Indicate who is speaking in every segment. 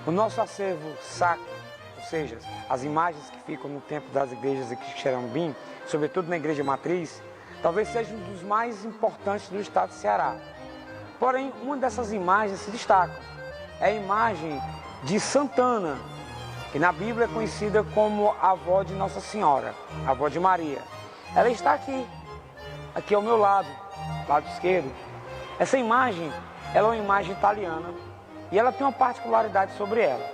Speaker 1: O nosso acervo sacro, ou seja, as imagens que ficam no templo das igrejas aqui de Xeramobim, sobretudo na igreja matriz, talvez seja um dos mais importantes do estado de Ceará. Porém, uma dessas imagens se destaca. É a imagem de Santana, que na Bíblia é conhecida como a avó de Nossa Senhora, a avó de Maria. Ela está aqui ao meu lado esquerdo. Essa imagem, ela é uma imagem italiana e ela tem uma particularidade sobre ela.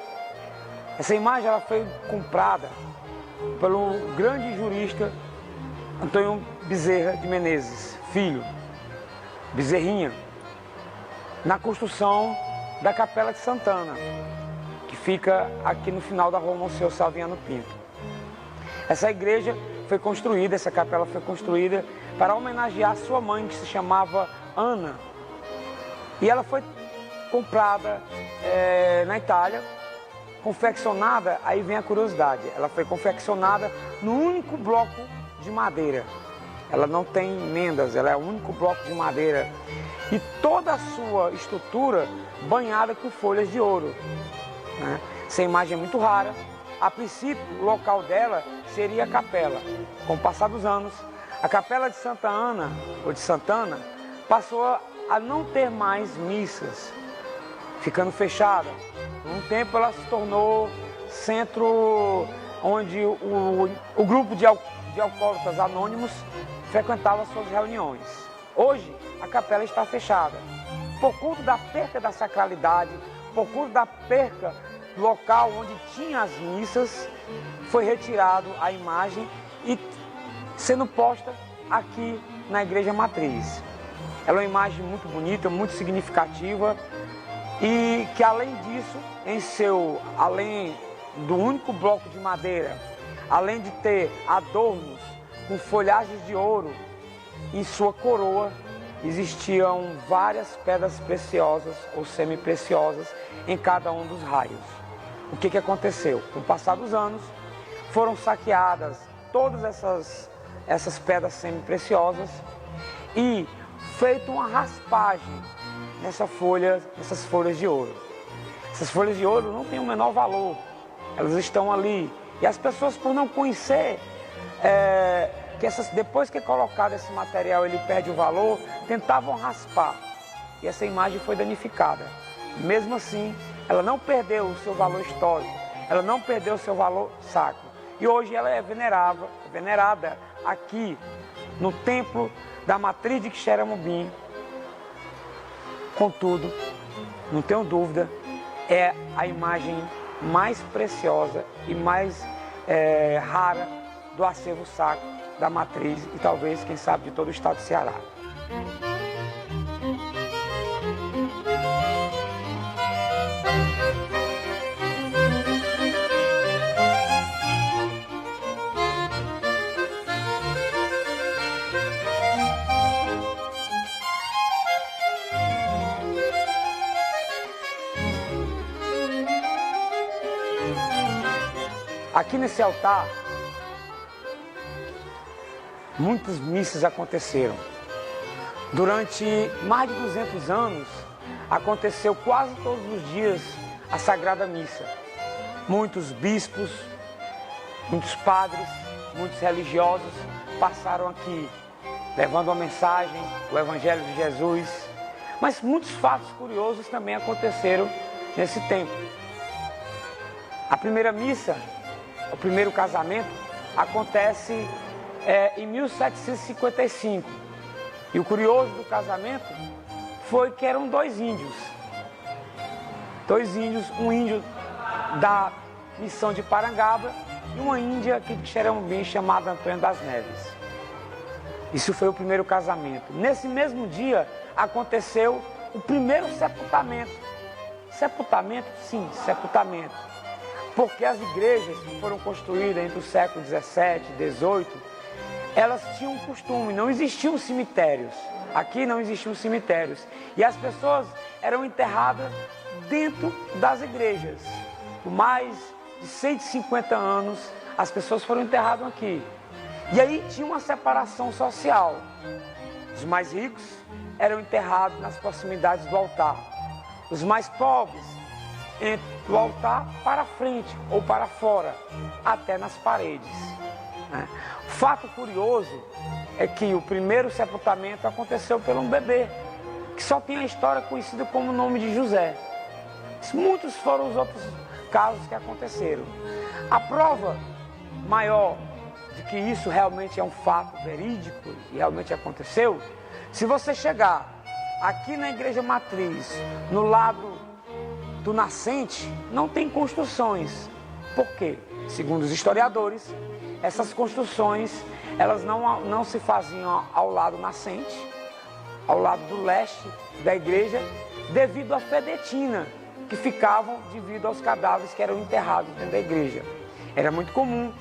Speaker 1: Essa imagem ela foi comprada pelo grande jurista Antônio Bezerra de Menezes, filho, Bezerrinha, na construção da Capela de Santana, que fica aqui no final da rua Monsenhor Salviano Pinto. Essa igreja foi construída, essa capela foi construída para homenagear sua mãe, que se chamava Ana. E ela foi comprada na Itália, confeccionada, aí vem a curiosidade, ela foi confeccionada no único bloco de madeira. Ela não tem emendas, ela é o único bloco de madeira. E toda a sua estrutura banhada com folhas de ouro. Né? Essa imagem é muito rara. A princípio, o local dela seria a capela. Com o passar dos anos, a capela de Santa Ana, ou de Santana, passou a não ter mais missas, ficando fechada. Por um tempo ela se tornou centro onde o grupo de alcoólatras anônimos frequentava suas reuniões. Hoje, a capela está fechada. Por conta da perca da sacralidade, por conta da perca do local onde tinha as missas, foi retirado a imagem e sendo posta aqui na igreja matriz. Ela é uma imagem muito bonita, muito significativa e que além disso, além do único bloco de madeira, além de ter adornos com folhagens de ouro, em sua coroa existiam várias pedras preciosas ou semi-preciosas em cada um dos raios. O que aconteceu? Com o passar dos anos, foram saqueadas todas essas pedras semi-preciosas e feito uma raspagem nessas folhas de ouro. Essas folhas de ouro não têm o menor valor, elas estão ali. E as pessoas, por não conhecer depois que é colocado esse material ele perde o valor, tentavam raspar. E essa imagem foi danificada. Mesmo assim, ela não perdeu o seu valor histórico, ela não perdeu o seu valor sacro. E hoje ela é venerada aqui no templo da matriz de Xeramobim. Contudo, não tenho dúvida, é a imagem mais preciosa e mais rara do acervo sacro da matriz e talvez, quem sabe, de todo o estado de Ceará. Aqui nesse altar, muitas missas aconteceram. Durante mais de 200 anos, aconteceu quase todos os dias a Sagrada Missa. Muitos bispos, muitos padres, muitos religiosos passaram aqui, levando a mensagem, o Evangelho de Jesus. Mas muitos fatos curiosos também aconteceram nesse tempo. A primeira missa, o primeiro casamento, acontece em 1755. E o curioso do casamento foi que eram dois índios. Um índio da missão de Parangaba e uma índia aqui de Xeramobim chamada Antônia das Neves. Isso foi o primeiro casamento. Nesse mesmo dia aconteceu o primeiro sepultamento. Sepultamento? Sim, sepultamento. Porque as igrejas que foram construídas entre o século XVII e XVIII, elas tinham um costume, não existiam cemitérios. Aqui não existiam cemitérios. E as pessoas eram enterradas dentro das igrejas. Por mais de 150 anos, as pessoas foram enterradas aqui. E aí tinha uma separação social. Os mais ricos eram enterrados nas proximidades do altar. Os mais pobres do altar para frente ou para fora, até nas paredes. Fato curioso é que o primeiro sepultamento aconteceu por um bebê, que só tem a história conhecida como o nome de José. Muitos foram os outros casos que aconteceram. A prova maior de que isso realmente é um fato verídico e realmente aconteceu, se você chegar aqui na igreja matriz, no lado do nascente, não tem construções. Por quê? Segundo os historiadores, essas construções, elas não se faziam ao lado nascente, ao lado do leste da igreja, devido à fedetina que ficavam devido aos cadáveres que eram enterrados dentro da igreja. Era muito comum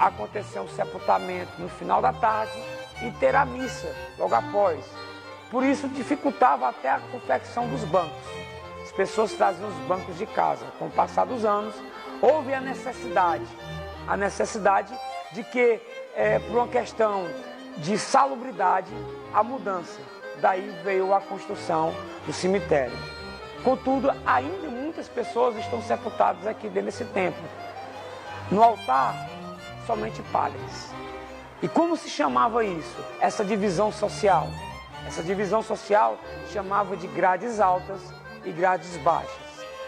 Speaker 1: acontecer um sepultamento no final da tarde e ter a missa logo após. Por isso dificultava até a confecção dos bancos. As pessoas traziam os bancos de casa. Com o passar dos anos, houve a necessidade de que, por uma questão de salubridade, a mudança. Daí veio a construção do cemitério. Contudo, ainda muitas pessoas estão sepultadas aqui dentro desse templo. No altar, somente padres. E como se chamava isso? Essa divisão social? Essa divisão social chamava de grades altas e grades baixas.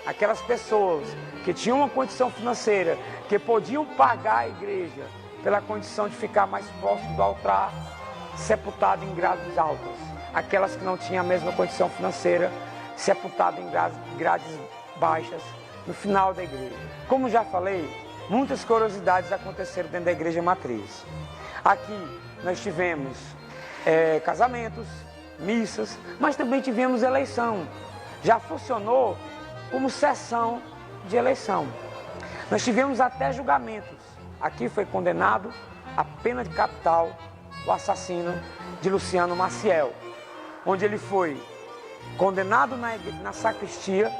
Speaker 1: Aquelas pessoas que tinham uma condição financeira, que podiam pagar a igreja pela condição de ficar mais próximo do altar, sepultado em grades altas. Aquelas que não tinham a mesma condição financeira, sepultado em grades baixas no final da igreja. Como já falei, muitas curiosidades aconteceram dentro da igreja matriz. Aqui nós tivemos casamentos, missas, mas também tivemos eleição. Já funcionou como sessão de eleição. Nós tivemos até julgamentos. Aqui foi condenado à pena de capital o assassino de Luciano Maciel, onde ele foi condenado na sacristia,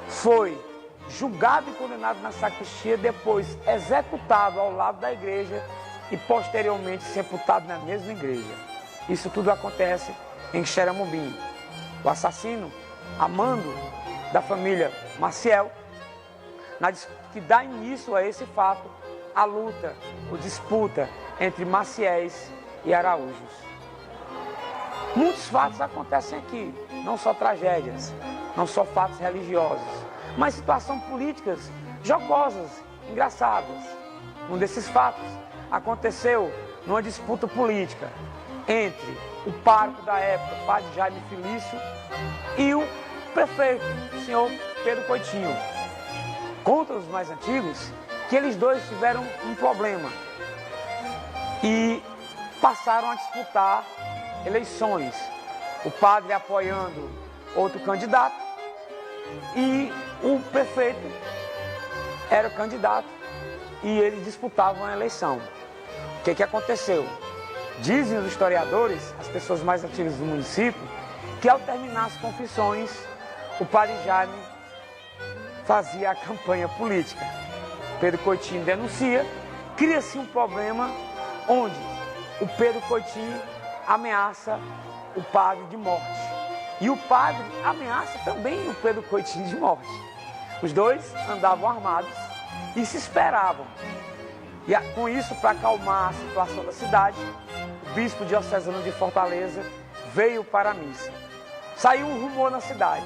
Speaker 1: foi julgado e condenado na sacristia, depois executado ao lado da igreja e posteriormente sepultado na mesma igreja. Isso tudo acontece em Xeramobim. O assassino, amando da família Maciel, que dá início a esse fato, a luta, a disputa entre Maciéis e Araújos. Muitos fatos acontecem aqui, não só tragédias, não só fatos religiosos, mas situações políticas jocosas, engraçadas. Um desses fatos aconteceu numa disputa política entre o pároco da época, padre Jaime Felício, e o prefeito, o senhor Pedro Coitinho. Contra os mais antigos, que eles dois tiveram um problema e passaram a disputar eleições. O padre apoiando outro candidato e o prefeito era o candidato e eles disputavam a eleição. O que aconteceu? Dizem os historiadores, as pessoas mais antigas do município, que ao terminar as confissões, o padre Jaime fazia a campanha política. Pedro Coitinho denuncia, cria-se um problema onde o Pedro Coitinho ameaça o padre de morte. E o padre ameaça também o Pedro Coitinho de morte. Os dois andavam armados e se esperavam. E com isso, para acalmar a situação da cidade, o bispo diocesano de Fortaleza veio para a missa. Saiu um rumor na cidade.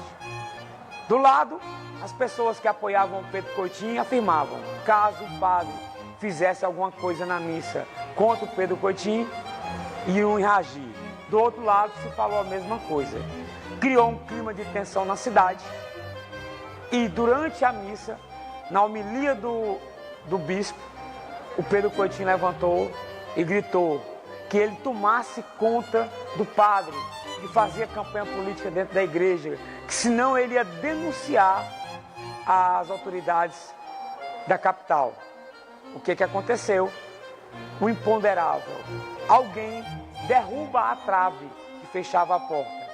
Speaker 1: Do lado, as pessoas que apoiavam Pedro Coitinho afirmavam: caso o padre fizesse alguma coisa na missa contra o Pedro Coitinho, iam reagir. Do outro lado, se falou a mesma coisa. Criou um clima de tensão na cidade. E durante a missa, na homilia do bispo, o Pedro Coitinho levantou e gritou que ele tomasse conta do padre, que fazia campanha política dentro da igreja, que senão ele ia denunciar as autoridades da capital. O que aconteceu? O imponderável. Alguém derruba a trave que fechava a porta.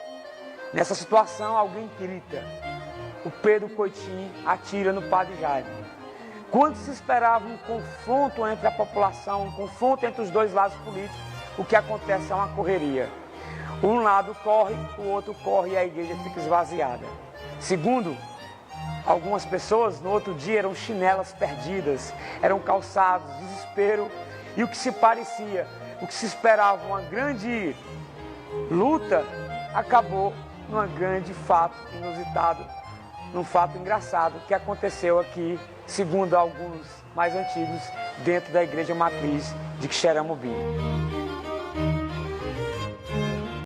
Speaker 1: Nessa situação, alguém grita. O Pedro Coitinho atira no padre Jaime. Quando se esperava um confronto entre a população, um confronto entre os dois lados políticos, o que acontece é uma correria. Um lado corre, o outro corre e a igreja fica esvaziada. Segundo algumas pessoas no outro dia eram chinelas perdidas, eram calçados, desespero, e o que se parecia, o que se esperava uma grande luta, acabou num grande fato inusitado, num fato engraçado que aconteceu aqui, segundo alguns mais antigos, dentro da igreja matriz de Quixeramobim.